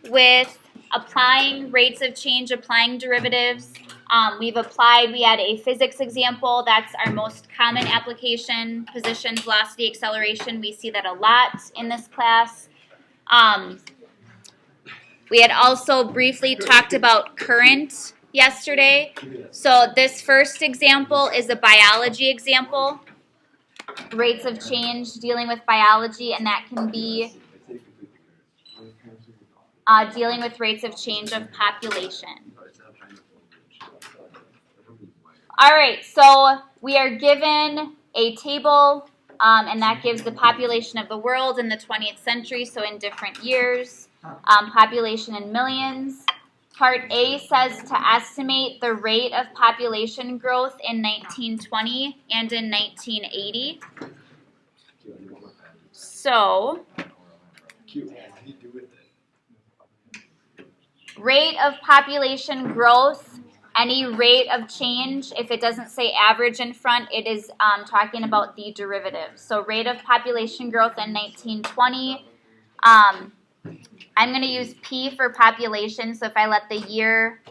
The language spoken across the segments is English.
with applying rates of change, applying derivatives. We had a physics example. That's our most common application, position, velocity, acceleration. We see that a lot in this class. We had also briefly talked about current yesterday. So this first example is a biology example, rates of change, dealing with biology, and that can be dealing with rates of change of population. All right, so we are given a table, and that gives the population of the world in the 20th century, so in different years, population in millions. Part A says to estimate the rate of population growth in 1920 and in 1980. So, rate of population growth, any rate of change, if it doesn't say average in front, it is talking about the derivative. So rate of population growth in 1920, I'm going to use P for population, so if I let the year,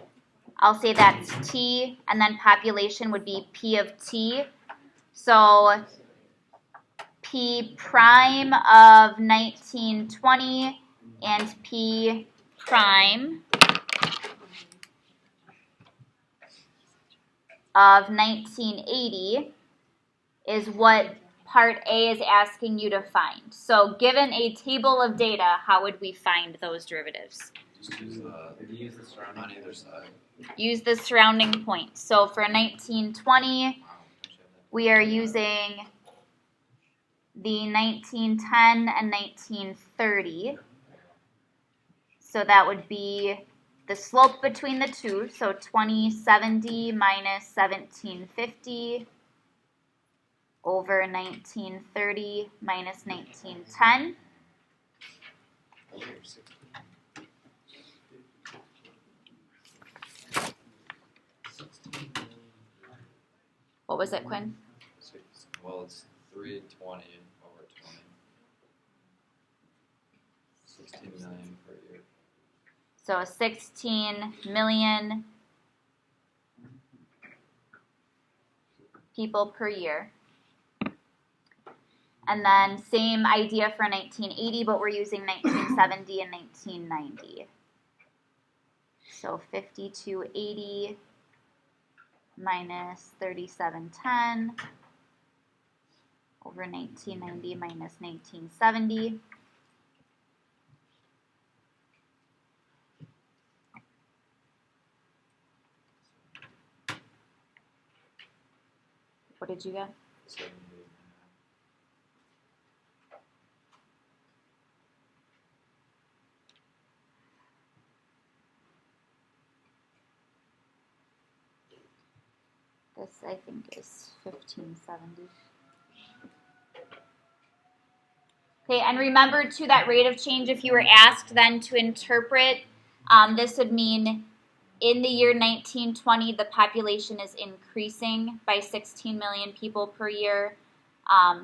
I'll say that's T, and then population would be P of T. So P prime of 1920 and P prime of 1980 is what part A is asking you to find. So given a table of data, how would we find those derivatives? Just use the surrounding on either side. Use the surrounding points. So for 1920, we are using the 1910 and 1930. So that would be the slope between the two, so 2070 minus 1750 over 1930 minus 1910. What was it, Quinn? Well, it's 320 over 20. 16 million per year. So 16 million people per year. And then same idea for 1980, but we're using 1970 and 1990. So 5280 minus 3710 over 1990 minus 1970. What did you get? 70. This, I think, is 1570. Okay, and remember, too, that rate of change, if you were asked then to interpret, this would mean in the year 1920, the population is increasing by 16 million people per year.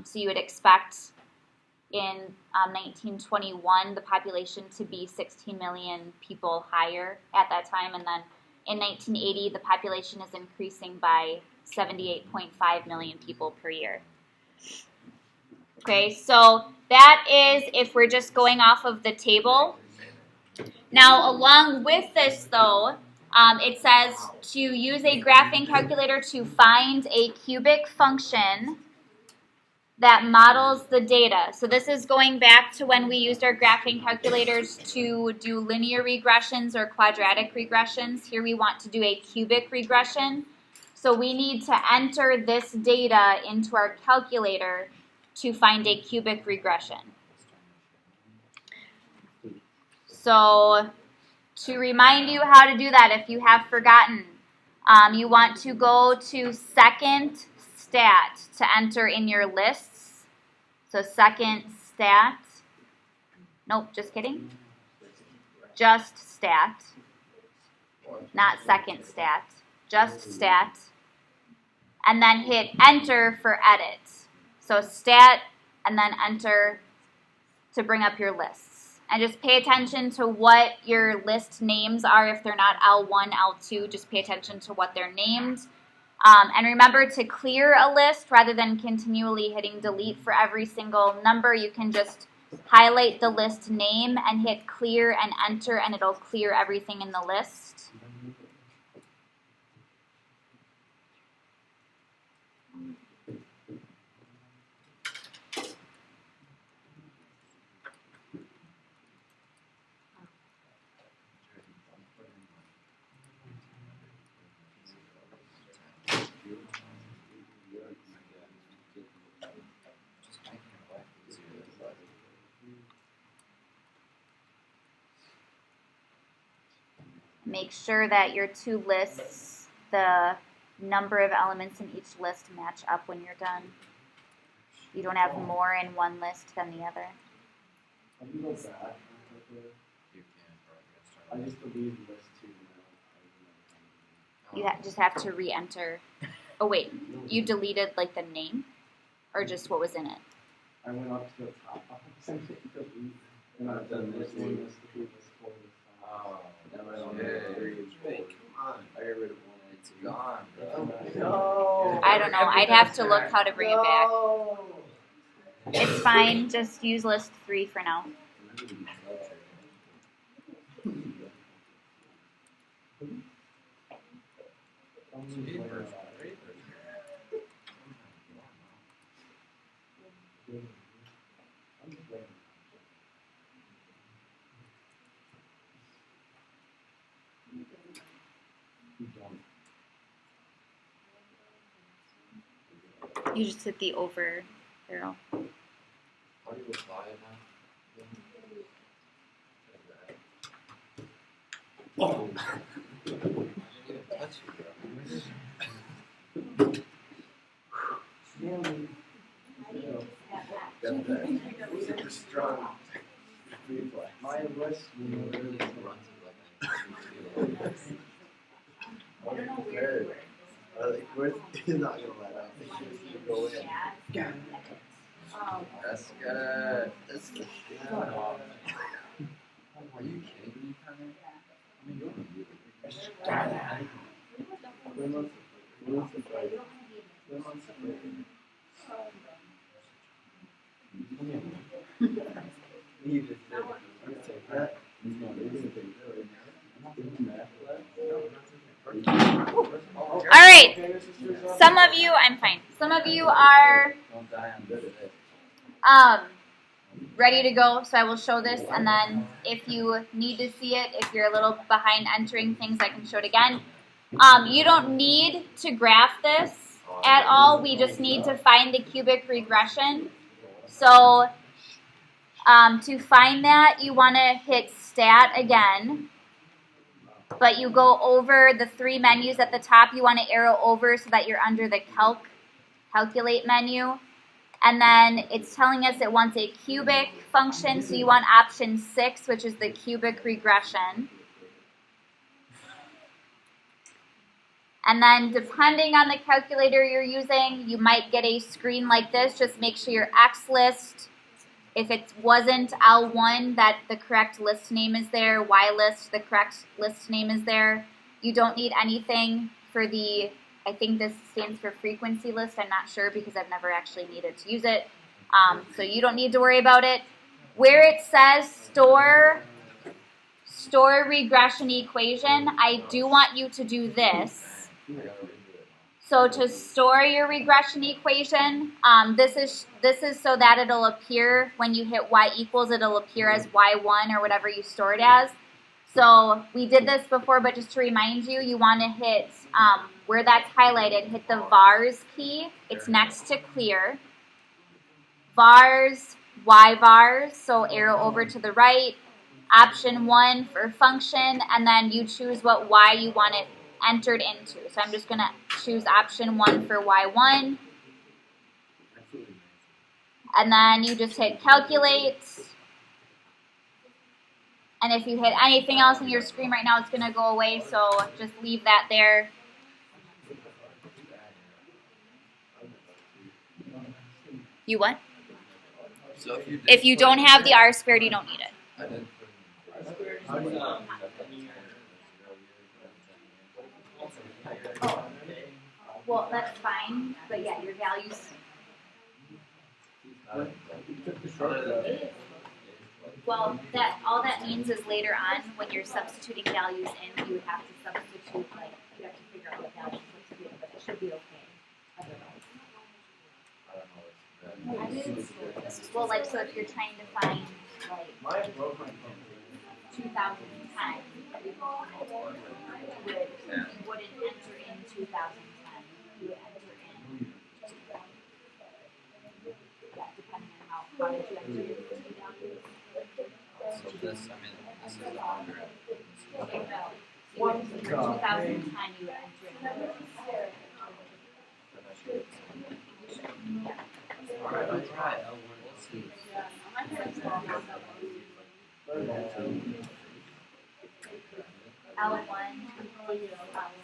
So you would expect in 1921 the population to be 16 million people higher at that time, and then in 1980 the population is increasing by 78.5 million people per year. Okay, so that is if we're just going off of the table. Now, along with this, though, it says to use a graphing calculator to find a cubic function that models the data. So this is going back to when we used our graphing calculators to do linear regressions or quadratic regressions. Here we want to do a cubic regression. So we need to enter this data into our calculator to find a cubic regression. So to remind you how to do that, if you have forgotten, you want to go to second stat to enter in your lists. So second stat, nope, just kidding. Just stat, not second stat, just stat. And then hit enter for edit. So stat and then enter to bring up your lists. And just pay attention to what your list names are. If they're not L1, L2, just pay attention to what they're named. And remember to clear a list rather than continually hitting delete for every single number. You can just highlight the list name and hit clear and enter, and it'll clear everything in the list. Make sure that your two lists, the number of elements in each list, match up when you're done. You don't have more in one list than the other. I just deleted list 2 now. You just have to re-enter. Oh wait, you deleted like the name, or just what was in it? I went up to the top box and hit delete, and I've done this one, this 3, this 4, this 5. Oh, Now I don't yeah. have 3 and 4. Come on. I got rid of 1. It's gone, bro. No. I don't know. I'd have to look how to bring it back. It's fine. Just use list 3 for now. Speed version 3. You just hit the over arrow. How do you apply it now? Oh. I didn't even touch it, bro. Super strong. My list Literally runs it like I don't know where. He's not gonna let up. He's just gonna go in. That's good. That's good. Are you kidding me, Connor? I mean, He just did it. All right. Some of you, I'm fine. Some of you are don't die on good at it. ready to go, so I will show this, and then if you need to see it, if you're a little behind entering things, I can show it again. You don't need to graph this at all. We just need to find the cubic regression. So to find that, you want to hit Stat again, but you go over the 3 menus at the top. You want to arrow over so that you're under the Calculate menu. And then it's telling us it wants a cubic function, so you want option 6, which is the cubic regression. And then depending on the calculator you're using, you might get a screen like this. Just make sure your X list, if it wasn't L1, that the correct list name is there. Y list, the correct list name is there. You don't need anything for the, I think this stands for frequency list. I'm not sure because I've never actually needed to use it. So you don't need to worry about it. Where it says store regression equation, I do want you to do this. So to store your regression equation, this is so that it'll appear when you hit y equals, it'll appear as y1 or whatever you store it as. So we did this before, but just to remind you, you want to hit where that's highlighted, hit the vars key. It's next to clear. Vars, y vars, so arrow over to the right. Option 1 for function, and then you choose what y you want it entered into. So I'm just going to choose option 1 for y1. And then you just hit calculate. And if you hit anything else on your screen right now, it's going to go away. So just leave that there. You what? So if you If you don't have the R squared, you don't need it. I didn't Well, that's fine, but yeah, your values. Well, that all that means is later on when you're substituting values in, you would have to substitute you have to figure out what values to substitute, but it should be okay. Well, so if you're trying to find 2010, you wouldn't enter in 2010. You would enter in 2000. Yeah, depending on how did you enter in 2000. So this, I mean, this is the longer. Okay, no. So for 2010, you would enter in. Alright, I'll try L1. Let's see. L1 is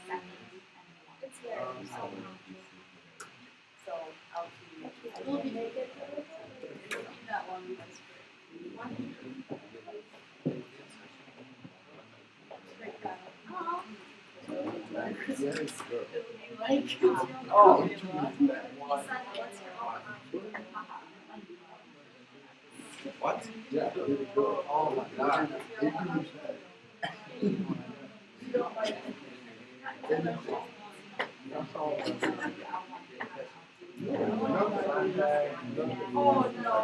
second and so L2 that one was What? Yeah, really good. Oh my god. Oh no.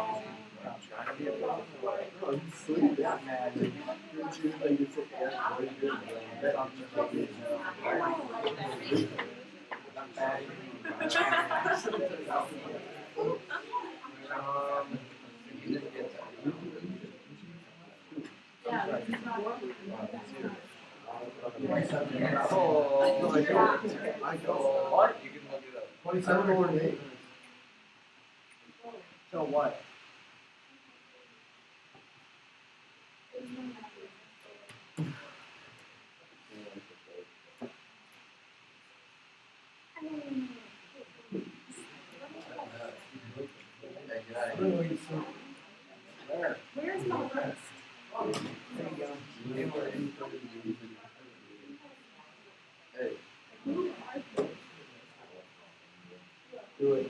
What? You can look it up. 27 or 8. So what? Where's my list? Hey. Do it.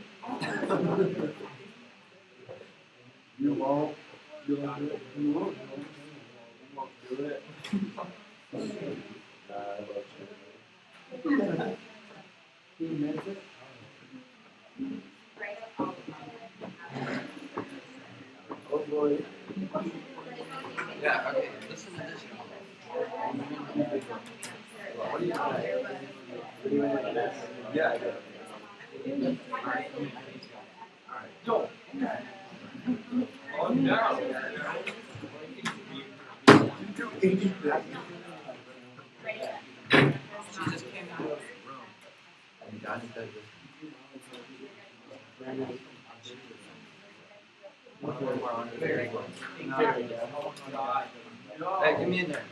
You won't. You won't do it. You won't. You won't do it. You meant it? Oh boy. Yeah, okay, listen to this. What do you think? What do you think of this? Yeah, I do. Alright, go. Oh no. Do 80 She just came out of the room. And Johnny said this. Very good. Hey, get me in there.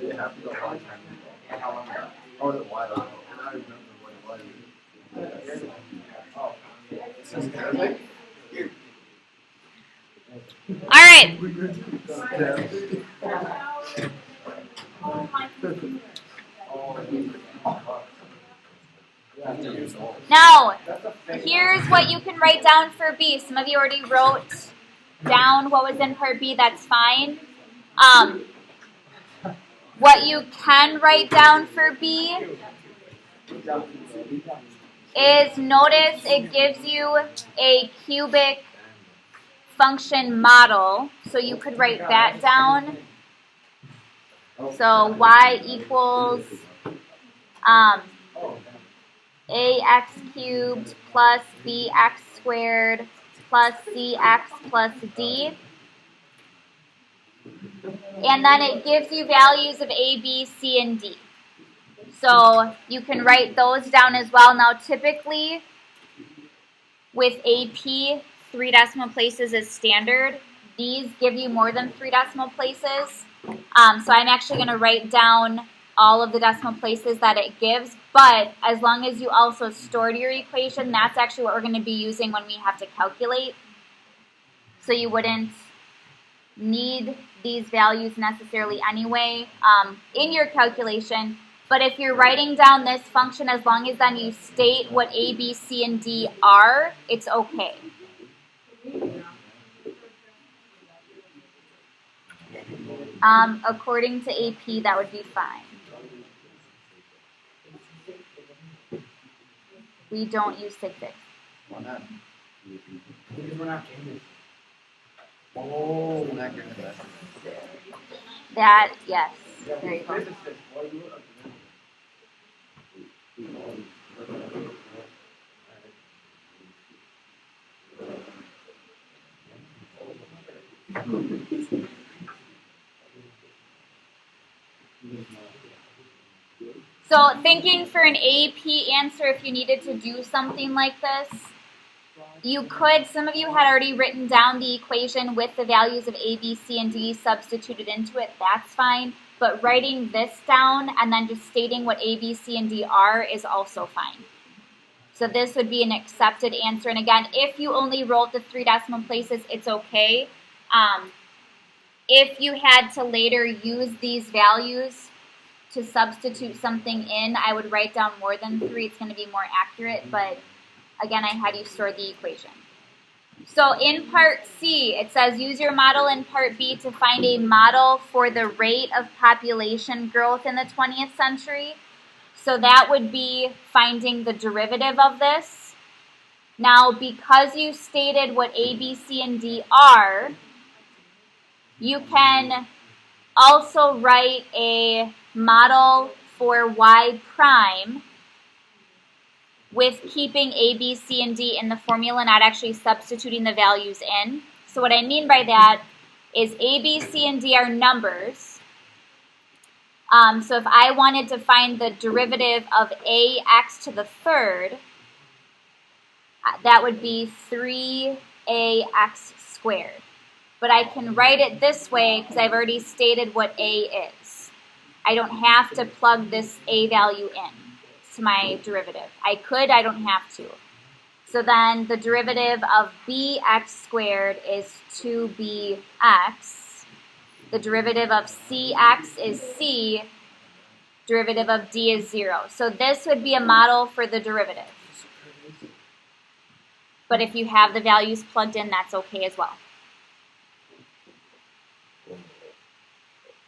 It happened a long time ago. Oh, a while ago. And I remember what it was. Oh. All right. Now, here's what you can write down for B. Some of you already wrote down what was in part B. That's fine. What you can write down for B is, notice it gives you a cubic function model. So you could write that down. So y equals ax cubed plus bx squared plus cx plus d. And then it gives you values of a, b, c, and d. So you can write those down as well. Now typically, With AP, 3 decimal places is standard. These give you more than 3 decimal places. So I'm actually going to write down all of the decimal places that it gives, but as long as you also stored your equation, that's actually what we're going to be using when we have to calculate. So you wouldn't need these values necessarily anyway in your calculation. But if you're writing down this function, as long as then you state what A, B, C, and D are, it's okay. According to AP, that would be fine. We don't use sig figs. Why not? Because we're not gamers. Oh, not good at that. That, yes. There you go. So thinking for an AP answer, if you needed to do something like this, you could, some of you had already written down the equation with the values of A, B, C, and D substituted into it, that's fine. But writing this down and then just stating what A, B, C, and D are is also fine. So this would be an accepted answer. And again, if you only rolled the 3 decimal places, it's okay. If you had to later use these values to substitute something in, I would write down more than 3. It's going to be more accurate, but again, I had you store the equation. So in part C, it says use your model in part B to find a model for the rate of population growth in the 20th century. So that would be finding the derivative of this. Now, because you stated what A, B, C, and D are, you can also write a model for Y prime with keeping A, B, C, and D in the formula, not actually substituting the values in. So what I mean by that is A, B, C, and D are numbers. So if I wanted to find the derivative of ax to the third, that would be 3ax squared. But I can write it this way because I've already stated what a is. I don't have to plug this a value in to my derivative. I could, I don't have to. So then the derivative of bx squared is 2bx. The derivative of cx is c. Derivative of d is 0. So this would be a model for the derivative. But if you have the values plugged in, that's okay as well.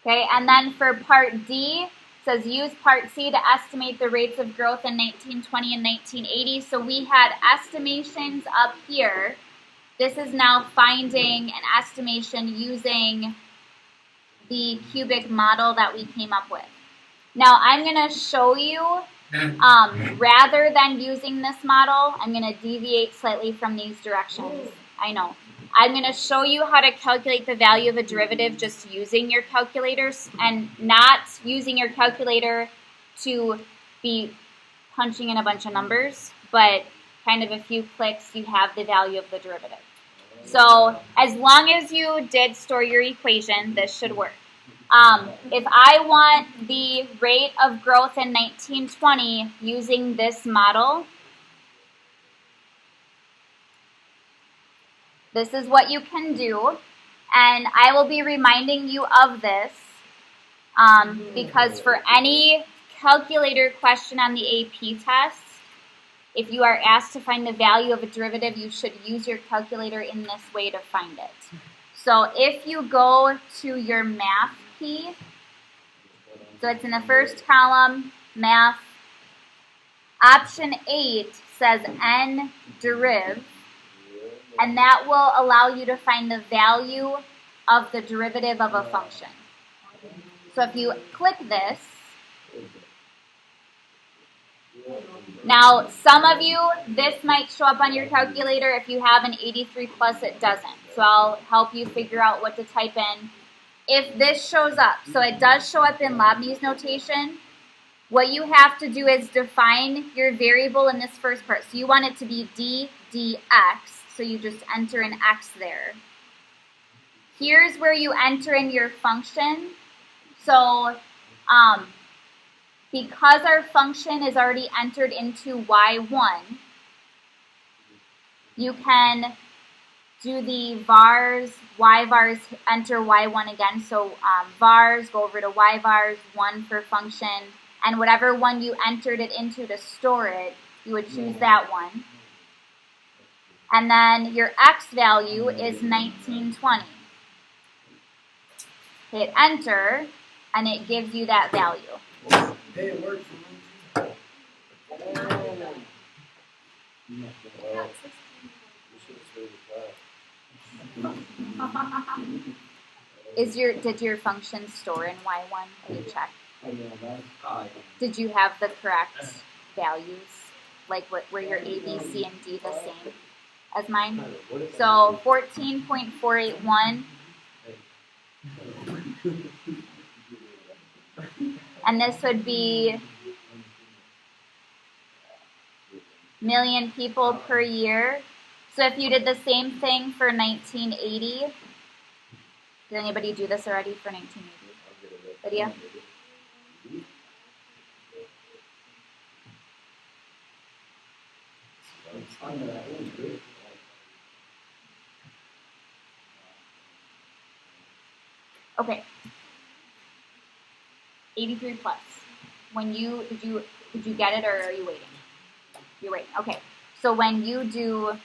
Okay, and then for part D, it says use part C to estimate the rates of growth in 1920 and 1980. So we had estimations up here. This is now finding an estimation using the cubic model that we came up with. Now I'm going to show you, rather than using this model, I'm going to deviate slightly from these directions. I know. I'm going to show you how to calculate the value of a derivative just using your calculators and not using your calculator to be punching in a bunch of numbers, but kind of a few clicks, you have the value of the derivative. So as long as you did store your equation, this should work. If I want the rate of growth in 1920 using this model, this is what you can do, and I will be reminding you of this because for any calculator question on the AP test, if you are asked to find the value of a derivative, you should use your calculator in this way to find it. So if you go to your math key, so it's in the first column, math, option 8 says n deriv, and that will allow you to find the value of the derivative of a function. So if you click this, now some of you, this might show up on your calculator. If you have an 83 plus, it doesn't. So I'll help you figure out what to type in. If this shows up, so it does show up in Leibniz notation, what you have to do is define your variable in this first part. So you want it to be d dx, so you just enter an x there. Here's where you enter in your function. So because our function is already entered into y1, you can do the vars, y vars, enter y1 again. So vars, go over to y vars, 1 for function, and whatever one you entered it into to store it, you would choose that one. And then your x value is 1920. Hit enter, and it gives you that value. Hey, it worked for me too. Did your function store in y1? Let me check. Did you have the correct values? Like were your a, b, c, and d the same as mine? So 14.481. And this would be million people per year. So if you did the same thing for 1980, did anybody do this already for 1980? Lydia? Okay. 83 plus. When you did you get it, or are you waiting? You're waiting. Okay. So when you do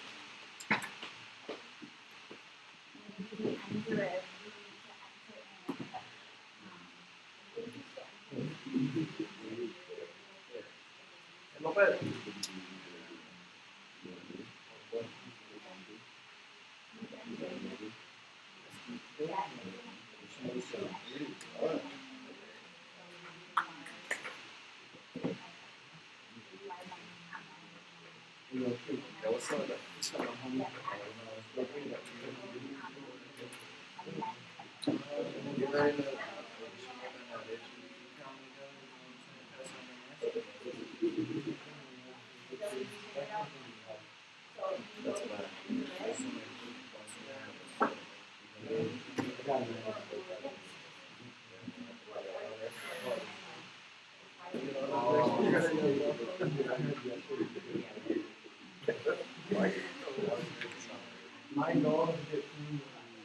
my goal is to get through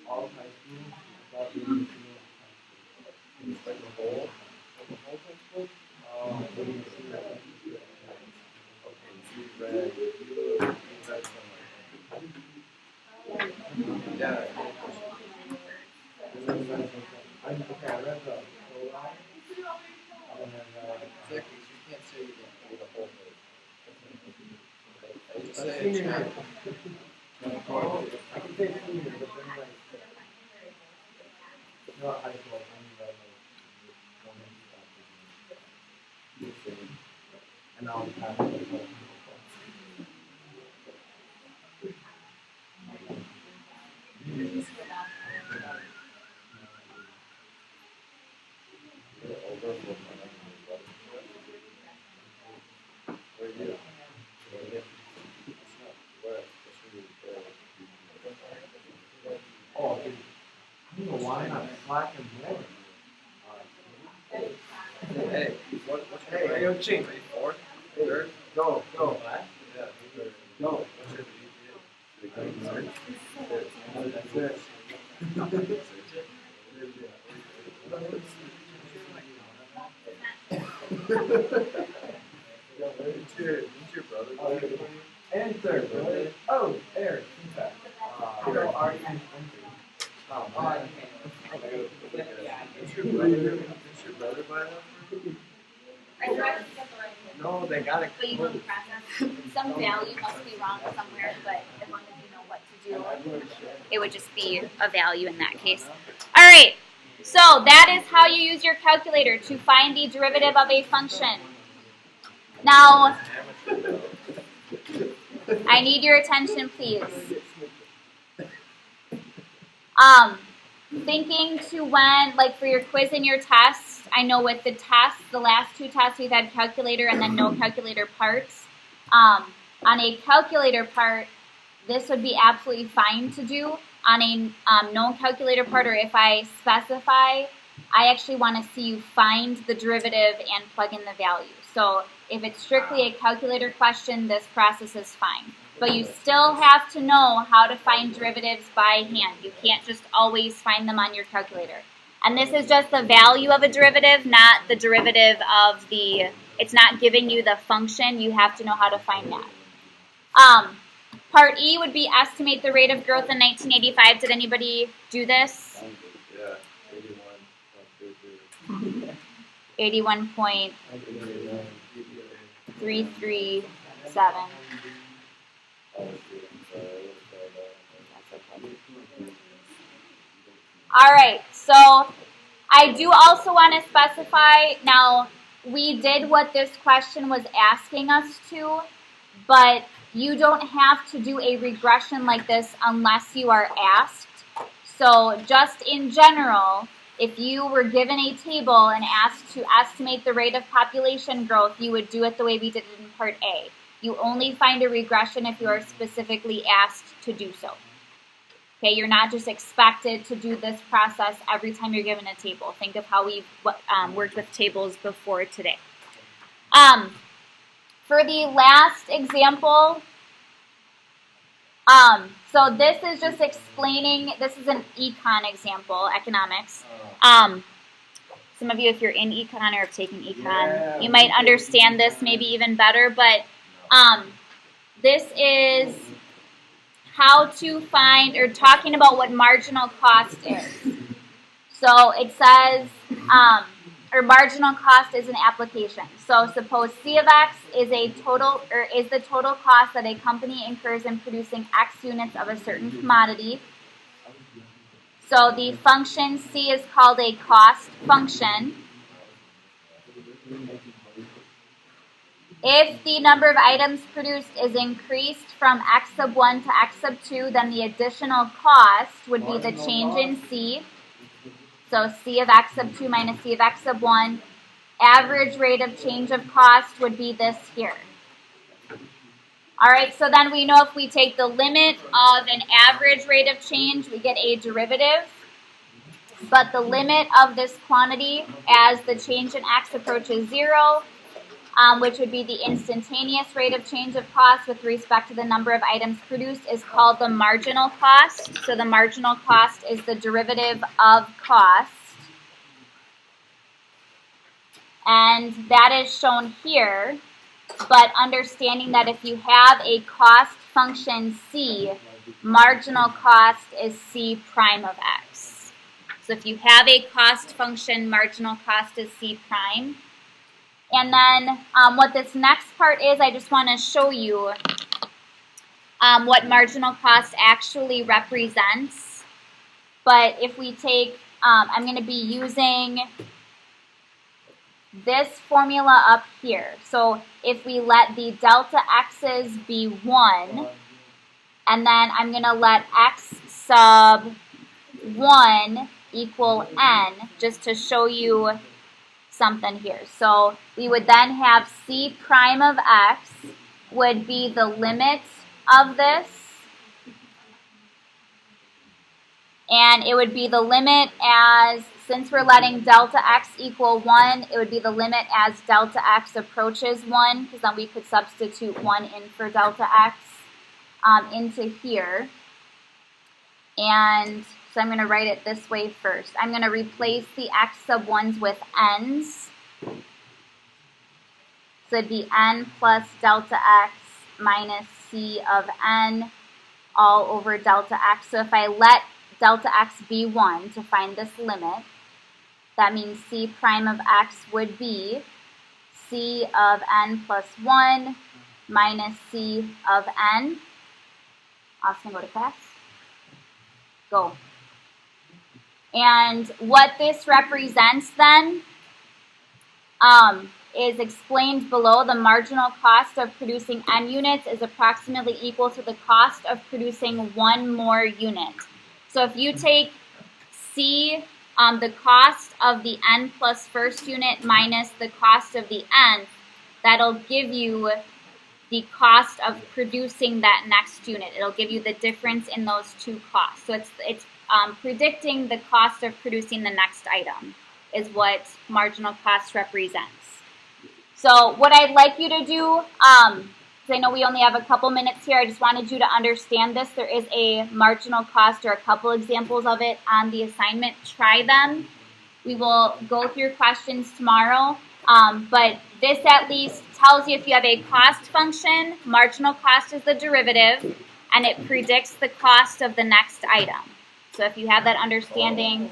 all of high school without being like the whole textbook. Yeah. I read the prologue. Exactly, so you can't say you didn't read the whole thing. You say it's not. I can say senior, but then like, not high school, I mean like and I'll pass it. Oh, dude. I don't know why I'm slacking more. Hey, what's your grade? Hey, Ching. Fourth? Third? Go. Yeah, go. That's it. Who's your brother? And third, brother. Oh, Eric. Is your brother by that? No, they got it. But you know the process. Some value must be wrong somewhere, but as long as you know what to do, it would just be a value in that case. All right. So that is how you use your calculator to find the derivative of a function. Now, I need your attention, please. thinking to when, like for your quiz and your tests, I know with the tests, the last two tests we've had calculator and then no calculator parts. On a calculator part, this would be absolutely fine to do. On a known calculator part, or if I specify, I actually want to see you find the derivative and plug in the value. So if it's strictly a calculator question, this process is fine. But you still have to know how to find derivatives by hand. You can't just always find them on your calculator. And this is just the value of a derivative, not the derivative of the, it's not giving you the function. You have to know how to find that. Part E would be estimate the rate of growth in 1985. Did anybody do this? Yeah, 81.337. All right, so I do also want to specify, now we did what this question was asking us to, but you don't have to do a regression like this unless you are asked. So just in general, if you were given a table and asked to estimate the rate of population growth, you would do it the way we did it in Part A. You only find a regression if you are specifically asked to do so. Okay, you're not just expected to do this process every time you're given a table. Think of how we've worked with tables before today. For the last example, so this is just explaining, this is an econ example, economics. Some of you, if you're in econ or have taken econ, you might understand this maybe even better, but this is how to find, or talking about what marginal cost is. So it says, or marginal cost is an application. So suppose C of X is a total, or is the total cost that a company incurs in producing X units of a certain commodity. So the function C is called a cost function. If the number of items produced is increased from X sub 1 to X sub 2, then the additional cost would be the change in C. So C of X sub 2 minus C of X sub 1. Average rate of change of cost would be this here. All right, so then we know if we take the limit of an average rate of change, we get a derivative. But the limit of this quantity as the change in X approaches 0, which would be the instantaneous rate of change of cost with respect to the number of items produced, is called the marginal cost. So the marginal cost is the derivative of cost. And that is shown here. But understanding that if you have a cost function C, marginal cost is C prime of X. So if you have a cost function, marginal cost is C prime. And then what this next part is, I just want to show you what marginal cost actually represents. But if we take, I'm going to be using this formula up here. So if we let the delta x's be 1, and then I'm going to let x sub 1 equal n, just to show you something here. So we would then have C prime of X would be the limit of this. And it would be the limit as, since we're letting delta X equal 1, it would be the limit as delta X approaches 1, because then we could substitute 1 in for delta X into here. And so I'm going to write it this way first. I'm going to replace the X sub 1s with n's. So it'd be n plus delta X minus C of n all over delta X. So if I let delta X be 1 to find this limit, that means C prime of X would be C of n plus 1 minus C of n. Austin, go to class. Go. And what this represents then is explained below. The marginal cost of producing n units is approximately equal to the cost of producing 1 more unit. So if you take see the cost of the n plus first unit minus the cost of the nth, that'll give you the cost of producing that next unit. It'll give you the difference in those two costs. So it's predicting the cost of producing the next item is what marginal cost represents. So what I'd like you to do, because I know we only have a couple minutes here, I just wanted you to understand this. There is a marginal cost or a couple examples of it on the assignment. Try them. We will go through questions tomorrow. But this at least tells you if you have a cost function, marginal cost is the derivative, and it predicts the cost of the next item. So if you have that understanding,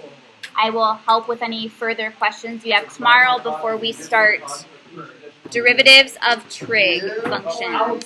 I will help with any further questions you have tomorrow before we start derivatives of trig functions.